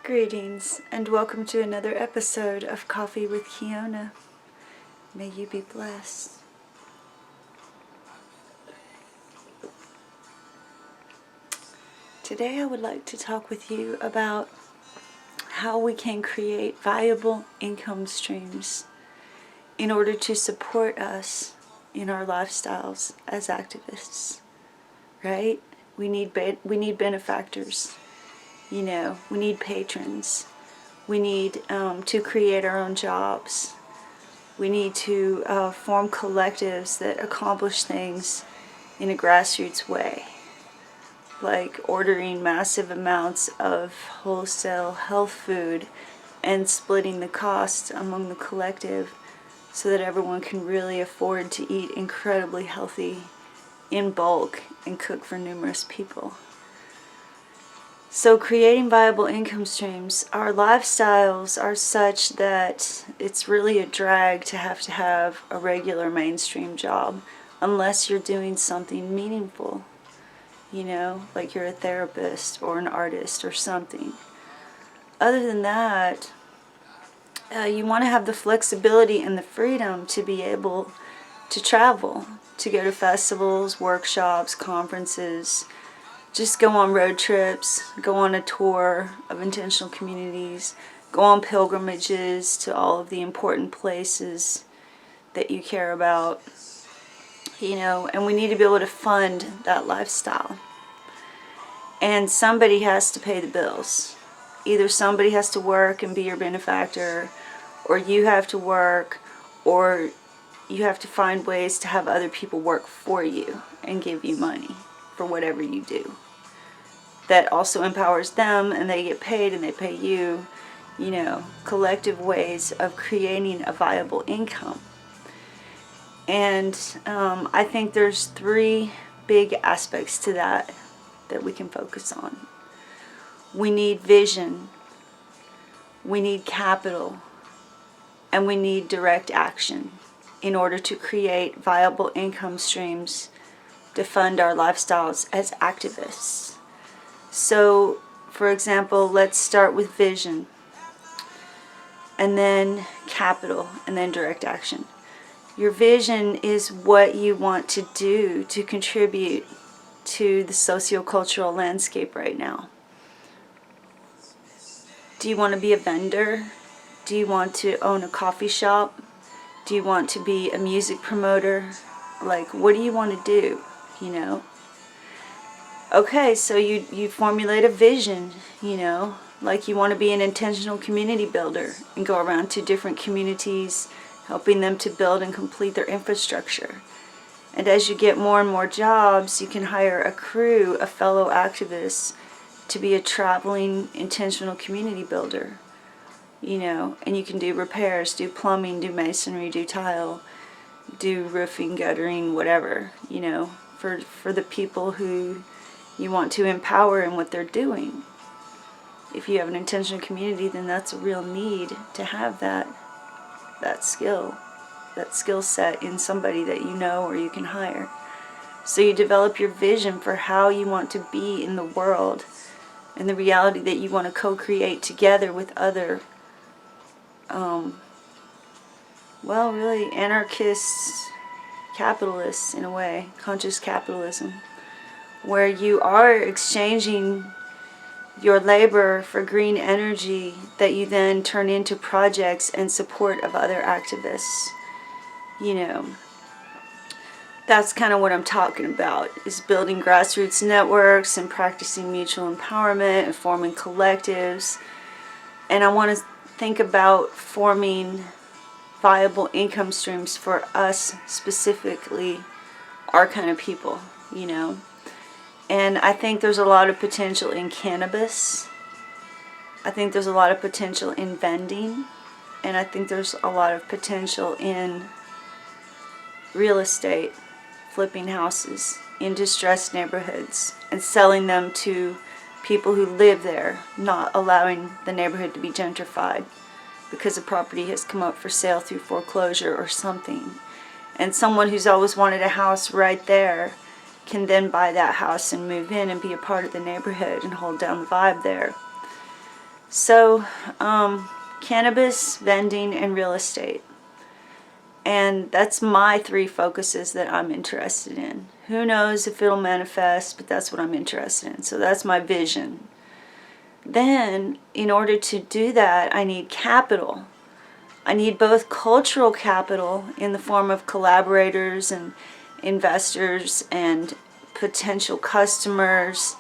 Greetings and welcome to another episode of Coffee with Kiyonah. May you be blessed. Today I would like to talk with you about how we can create viable income streams in order to support us in our lifestyles as activists, right? We need benefactors. We need patrons. We need to create our own jobs. We need to form collectives that accomplish things in a grassroots way, like ordering massive amounts of wholesale health food and splitting the cost among the collective so that everyone can really afford to eat incredibly healthy in bulk and cook for numerous people. So creating viable income streams, our lifestyles are such that it's really a drag to have a regular mainstream job unless you're doing something meaningful, like you're a therapist or an artist or something. Other than that, you want to have the flexibility and the freedom to be able to travel, to go to festivals, workshops, conferences, just go on road trips, go on a tour of intentional communities, go on pilgrimages to all of the important places that you care about, and we need to be able to fund that lifestyle. And somebody has to pay the bills. Either somebody has to work and be your benefactor, or you have to work, or you have to find ways to have other people work for you and give you money for whatever you do. That also empowers them and they get paid and they pay you, collective ways of creating a viable income. And I think there's three big aspects to that we can focus on. We need vision, we need capital, and we need direct action in order to create viable income streams to fund our lifestyles as activists. So, for example, let's start with vision, and then capital, and then direct action. Your vision is what you want to do to contribute to the sociocultural landscape right now. Do you want to be a vendor? Do you want to own a coffee shop? Do you want to be a music promoter? What do you want to do, Okay, so you formulate a vision, like you want to be an intentional community builder and go around to different communities, helping them to build and complete their infrastructure. And as you get more and more jobs, you can hire a crew of fellow activists to be a traveling intentional community builder, and you can do repairs, do plumbing, do masonry, do tile, do roofing, guttering, whatever, for the people who you want to empower in what they're doing. If you have an intentional community, then that's a real need to have that skill set in somebody that you know or you can hire. So you develop your vision for how you want to be in the world and the reality that you want to co-create together with other, really anarchists, capitalists in a way, conscious capitalism, where you are exchanging your labor for green energy that you then turn into projects and support of other activists. That's kind of what I'm talking about, is building grassroots networks and practicing mutual empowerment and forming collectives. And I want to think about forming viable income streams for us specifically, our kind of people, And I think there's a lot of potential in cannabis. I think there's a lot of potential in vending. And I think there's a lot of potential in real estate, flipping houses in distressed neighborhoods and selling them to people who live there, not allowing the neighborhood to be gentrified because the property has come up for sale through foreclosure or something. And someone who's always wanted a house right there can then buy that house and move in and be a part of the neighborhood and hold down the vibe there. So, cannabis, vending, and real estate. And that's my 3 focuses that I'm interested in. Who knows if it'll manifest, but that's what I'm interested in. So that's my vision. Then, in order to do that, I need capital. I need both cultural capital in the form of collaborators and investors and potential customers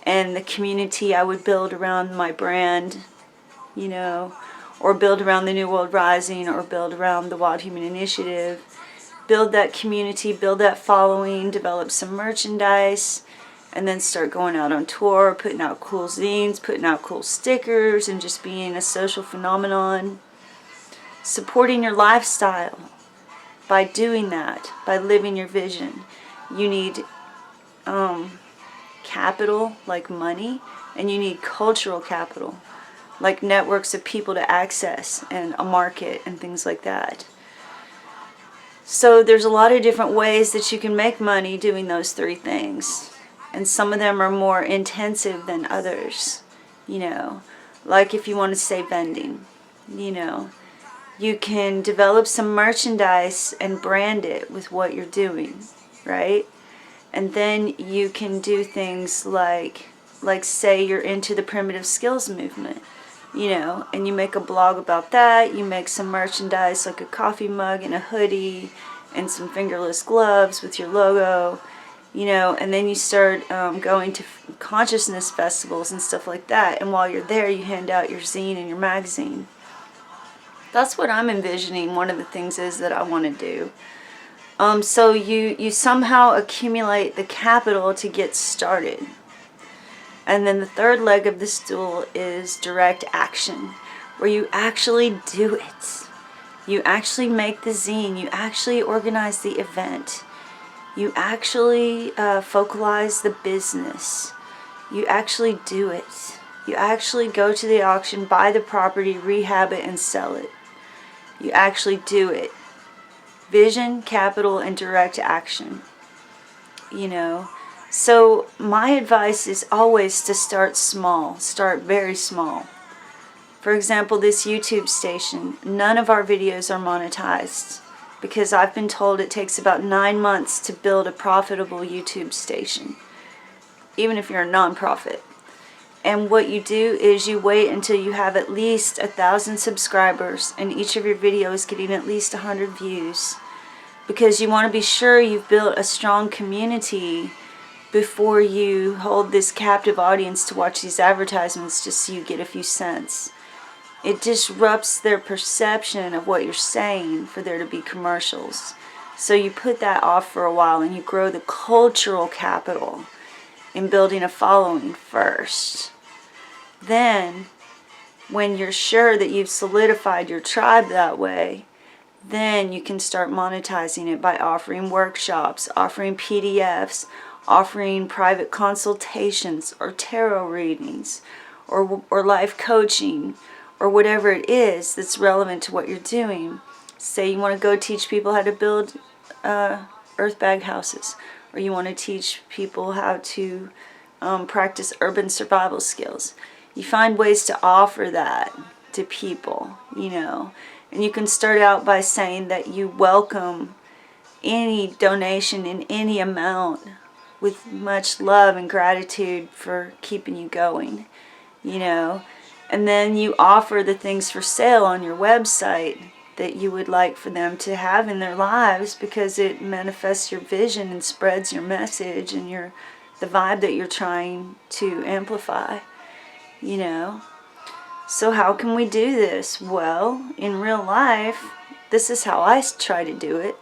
and the community I would build around my brand, you know, or build around the New World Rising, or build around the Wild Human Initiative. Build that community, build that following, develop some merchandise, and then start going out on tour, putting out cool zines, putting out cool stickers, and just being a social phenomenon. Supporting your lifestyle by doing that, by living your vision. You need capital, like money, and you need cultural capital, like networks of people to access and a market and things like that. So there's a lot of different ways that you can make money doing those 3 things. And some of them are more intensive than others, you know. Like if you want to say vending, you know. You can develop some merchandise and brand it with what you're doing, right? And then you can do things like say you're into the primitive skills movement, you know, and you make a blog about that. You make some merchandise like a coffee mug and a hoodie and some fingerless gloves with your logo, you know, and then you start going to consciousness festivals and stuff like that. And while you're there, you hand out your zine and your magazine. That's what I'm envisioning. One of the things is that I want to do. So you somehow accumulate the capital to get started. And then the 3rd leg of the stool is direct action, where you actually do it. You actually make the zine. You actually organize the event. You actually focalize the business. You actually do it. You actually go to the auction, buy the property, rehab it, and sell it. You actually do it. Vision, capital, and direct action. You know. So my advice is always to start small. Start very small. For example, this YouTube station, none of our videos are monetized because I've been told it takes about 9 months to build a profitable YouTube station, even if you're a nonprofit. And what you do is you wait until you have at least 1,000 subscribers and each of your videos getting at least 100 views, because you want to be sure you've built a strong community before you hold this captive audience to watch these advertisements just so you get a few cents. It disrupts their perception of what you're saying for there to be commercials. So you put that off for a while and you grow the cultural capital in building a following first. Then, when you're sure that you've solidified your tribe that way, then you can start monetizing it by offering workshops, offering PDFs, offering private consultations or tarot readings or life coaching or whatever it is that's relevant to what you're doing. Say you want to go teach people how to build earth bag houses, or you want to teach people how to practice urban survival skills. You find ways to offer that to people, you know. And you can start out by saying that you welcome any donation in any amount with much love and gratitude for keeping you going, you know. And then you offer the things for sale on your website that you would like for them to have in their lives, because it manifests your vision and spreads your message and the vibe that you're trying to amplify, you know. So how can we do this? Well, in real life, this is how I try to do it.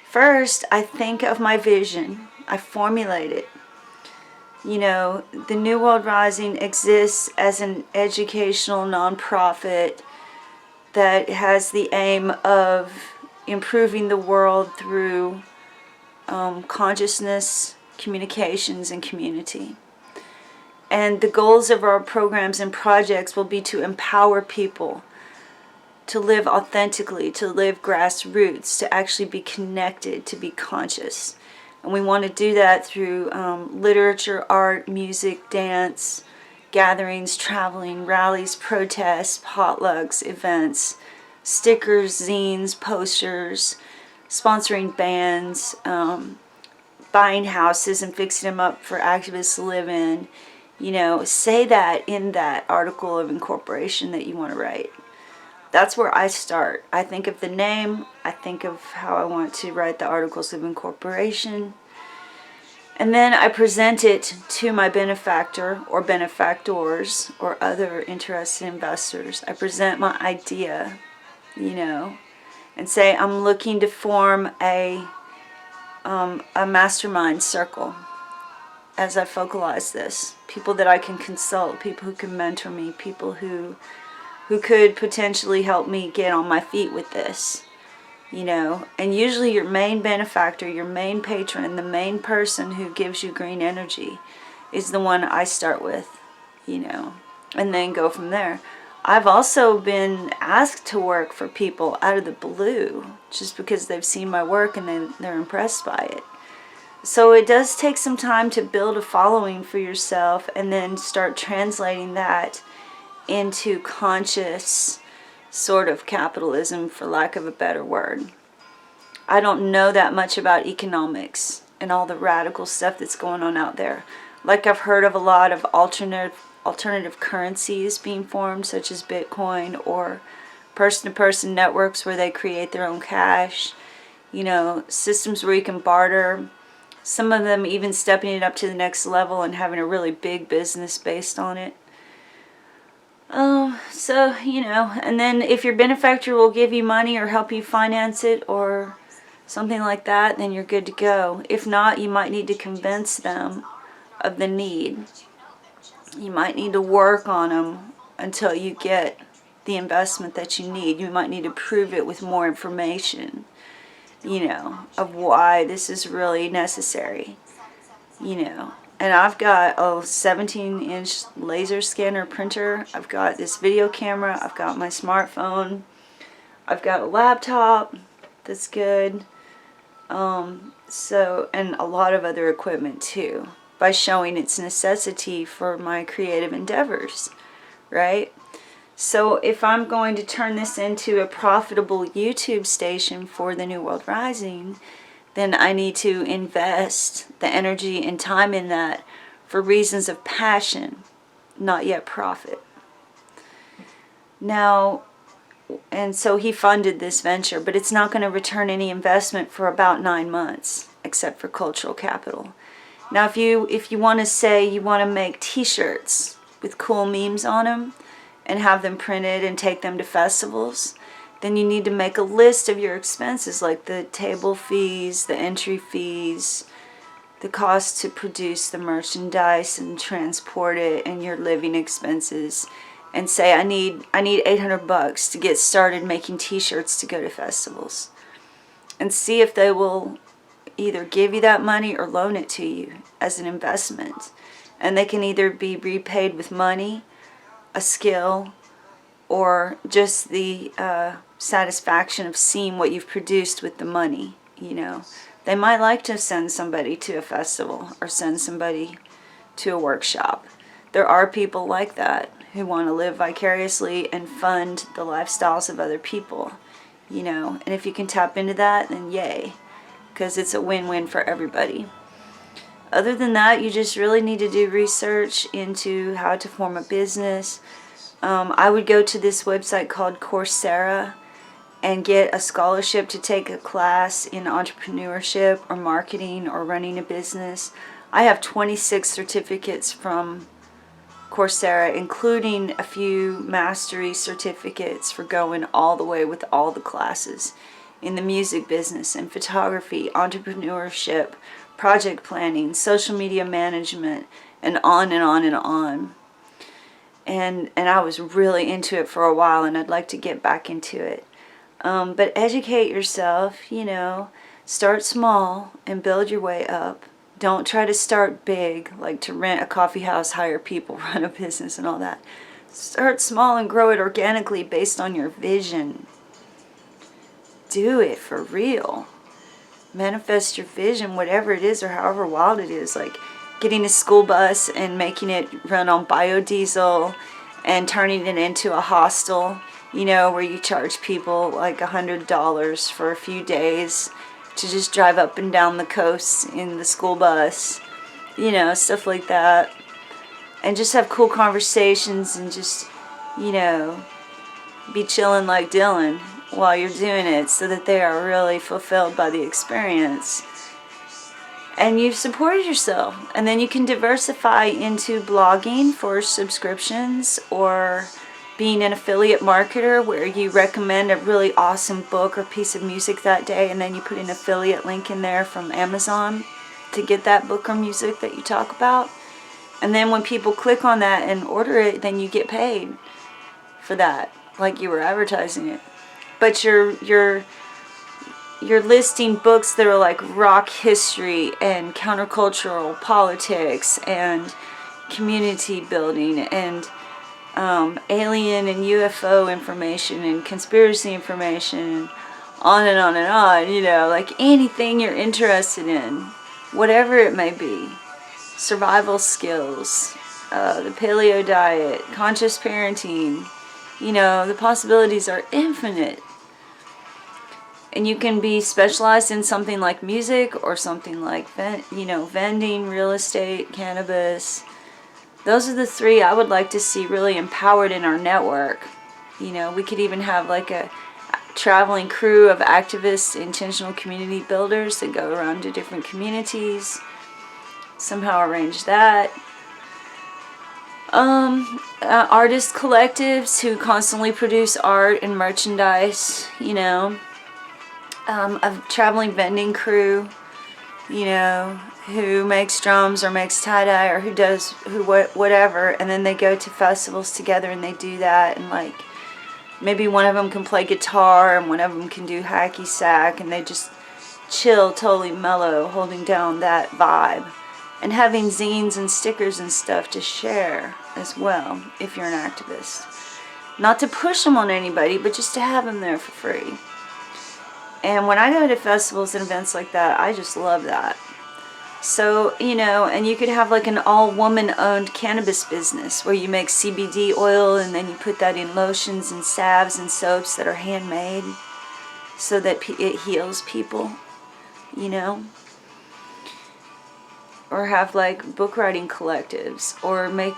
First, I think of my vision. I formulate it. You know, the New World Rising exists as an educational nonprofit that has the aim of improving the world through consciousness, communications, and community. And the goals of our programs and projects will be to empower people to live authentically, to live grassroots, to actually be connected, to be conscious. And we want to do that through literature, art, music, dance, gatherings, traveling, rallies, protests, potlucks, events, stickers, zines, posters, sponsoring bands, buying houses and fixing them up for activists to live in. You know, say that in that article of incorporation that you want to write. That's where I start. I think of the name, I think of how I want to write the articles of incorporation, and then I present it to my benefactor or benefactors or other interested investors. I present my idea, you know, and say I'm looking to form a mastermind circle as I focalize this. People that I can consult, people who can mentor me, people who could potentially help me get on my feet with this, you know. And usually your main benefactor, your main patron, the main person who gives you green energy is the one I start with, you know, and then go from there. I've also been asked to work for people out of the blue just because they've seen my work and they're impressed by it. So it does take some time to build a following for yourself and then start translating that into conscious sort of capitalism, for lack of a better word. I don't know that much about economics and all the radical stuff that's going on out there. Like, I've heard of a lot of alternative currencies being formed, such as Bitcoin, or person-to-person networks where they create their own cash. You know, systems where you can barter. Some of them even stepping it up to the next level and having a really big business based on it. So, you know, and then if your benefactor will give you money or help you finance it or something like that, then you're good to go. If not, you might need to convince them of the need. You might need to work on them until you get the investment that you need. You might need to prove it with more information, you know, of why this is really necessary, you know. And I've got a 17-inch laser scanner printer. I've got this video camera. I've got my smartphone. I've got a laptop that's good. And a lot of other equipment too, by showing its necessity for my creative endeavors, right? So if I'm going to turn this into a profitable YouTube station for the New World Rising, then I need to invest the energy and time in that for reasons of passion, not yet profit. Now, and so he funded this venture, but it's not going to return any investment for about 9 months, except for cultural capital. Now, if you want to say you want to make t-shirts with cool memes on them and have them printed and take them to festivals, then you need to make a list of your expenses, like the table fees, the entry fees, the cost to produce the merchandise and transport it, and your living expenses, and say I need $800 to get started making t-shirts to go to festivals, and see if they will either give you that money or loan it to you as an investment. And they can either be repaid with money, a skill, or just the satisfaction of seeing what you've produced with the money, you know. They might like to send somebody to a festival or send somebody to a workshop. There are people like that who want to live vicariously and fund the lifestyles of other people, you know. And if you can tap into that, then yay, because it's a win-win for everybody. Other than that, you just really need to do research into how to form a business. I would go to this website called Coursera and get a scholarship to take a class in entrepreneurship or marketing or running a business. I have 26 certificates from Coursera, including a few mastery certificates for going all the way with all the classes in the music business and photography, entrepreneurship, project planning, social media management, and on and on and on. And I was really into it for a while, and I'd like to get back into it. But educate yourself, you know, start small and build your way up. Don't try to start big, like to rent a coffee house, hire people, run a business and all that. Start small and grow it organically based on your vision. Do it for real. Manifest your vision, whatever it is or however wild it is. Like, getting a school bus and making it run on biodiesel and turning it into a hostel, you know, where you charge people like $100 for a few days to just drive up and down the coast in the school bus, you know, stuff like that. And just have cool conversations and just, you know, be chilling like Dylan while you're doing it so that they are really fulfilled by the experience. And you've supported yourself. And then you can diversify into blogging for subscriptions or being an affiliate marketer where you recommend a really awesome book or piece of music that day and then you put an affiliate link in there from Amazon to get that book or music that you talk about. And then when people click on that and order it, then you get paid for that, like you were advertising it. But you're listing books that are like rock history and countercultural politics and community building and alien and UFO information and conspiracy information and on and on and on, you know, like anything you're interested in, whatever it may be. Survival skills, the paleo diet, conscious parenting, you know, the possibilities are infinite. And you can be specialized in something like music or something like, you know, vending, real estate, cannabis. Those are the three I would like to see really empowered in our network. You know, we could even have like a traveling crew of activists, intentional community builders that go around to different communities. Somehow arrange that. Artist collectives who constantly produce art and merchandise, you know. A traveling vending crew, you know, who makes drums or makes tie-dye or who does whatever, and then they go to festivals together and they do that, and like maybe one of them can play guitar and one of them can do hacky sack, and they just chill, totally mellow, holding down that vibe. And having zines and stickers and stuff to share as well, if you're an activist. Not to push them on anybody, but just to have them there for free. And when I go to festivals and events like that, I just love that. So, you know, and you could have like an all-woman-owned cannabis business where you make CBD oil and then you put that in lotions and salves and soaps that are handmade so that it heals people, you know. Or have like book writing collectives, or make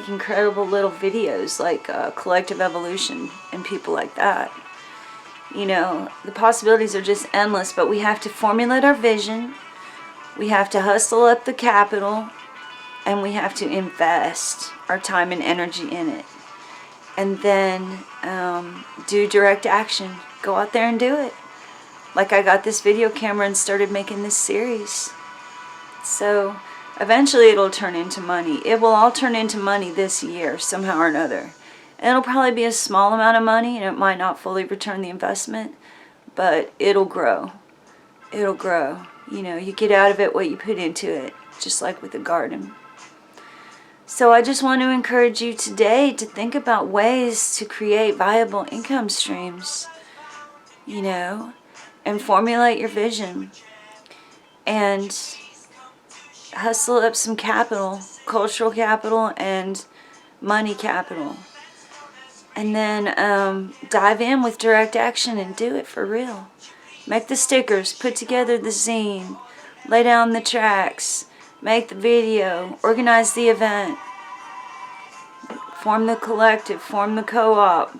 incredible little videos like Collective Evolution and people like that. You know, the possibilities are just endless, but we have to formulate our vision, we have to hustle up the capital, and we have to invest our time and energy in it. And then do direct action. Go out there and do it. Like I got this video camera and started making this series. So eventually it'll turn into money. It will all turn into money this year, somehow or another. And it'll probably be a small amount of money, and it might not fully return the investment, but it'll grow. It'll grow. You know, you get out of it what you put into it, just like with a garden. So I just want to encourage you today to think about ways to create viable income streams, you know, and formulate your vision. And hustle up some capital, cultural capital and money capital. And then dive in with direct action and do it for real. Make the stickers, put together the zine, lay down the tracks, make the video, organize the event, form the collective, form the co-op,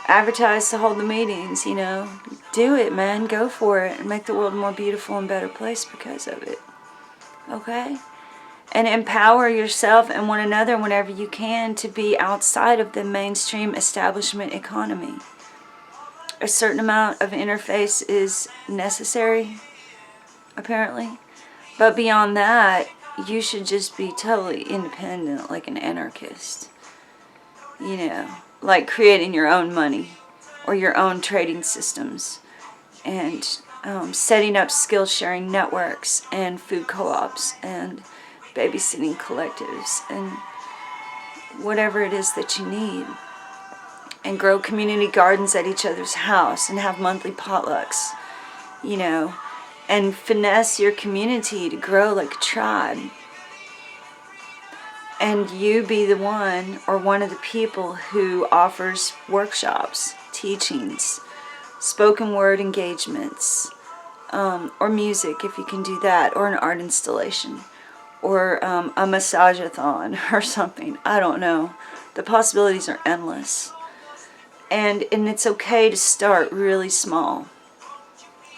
advertise to hold the meetings, you know. Do it, man. Go for it and make the world a more beautiful and better place because of it. Okay? And empower yourself and one another whenever you can to be outside of the mainstream establishment economy. A certain amount of interface is necessary, apparently. But beyond that, you should just be totally independent, like an anarchist. You know, like creating your own money or your own trading systems and setting up skill-sharing networks and food co-ops and babysitting collectives and whatever it is that you need. And grow community gardens at each other's house and have monthly potlucks, you know, and finesse your community to grow like a tribe, and you be the one or one of the people who offers workshops, teachings, spoken word engagements, or music if you can do that, or an art installation, or a massage-a-thon or something. I don't know. The possibilities are endless. And it's okay to start really small.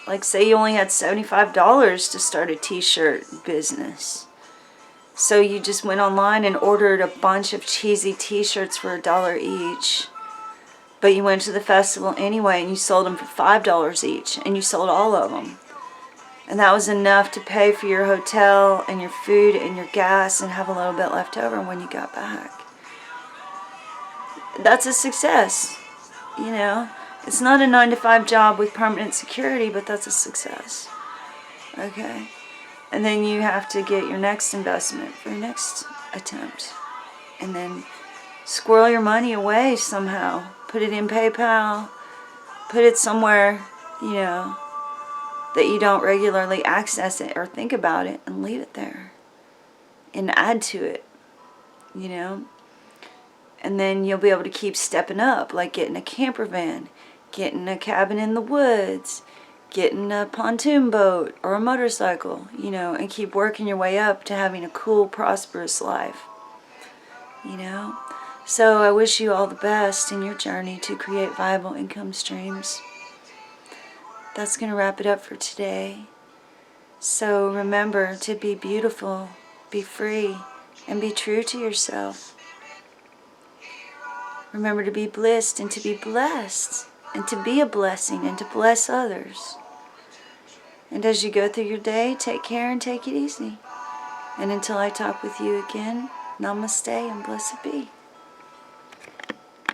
Like, say you only had $75 to start a t-shirt business. So you just went online and ordered a bunch of cheesy t-shirts for $1 each. But you went to the festival anyway and you sold them for $5 each. And you sold all of them. And that was enough to pay for your hotel and your food and your gas and have a little bit left over when you got back. That's a success, you know. It's not a 9-to-5 job with permanent security, but that's a success. Okay? And then you have to get your next investment for your next attempt. And then squirrel your money away somehow. Put it in PayPal. Put it somewhere, you know, that you don't regularly access it or think about it, and leave it there. And add to it, you know. And then you'll be able to keep stepping up, like getting a camper van, getting a cabin in the woods, getting a pontoon boat or a motorcycle, you know, and keep working your way up to having a cool, prosperous life, you know. So I wish you all the best in your journey to create viable income streams. That's going to wrap it up for today. So remember to be beautiful, be free, and be true to yourself. Remember to be blissed and to be blessed, and to be a blessing and to bless others. And as you go through your day, take care and take it easy. And until I talk with you again, namaste and blessed be.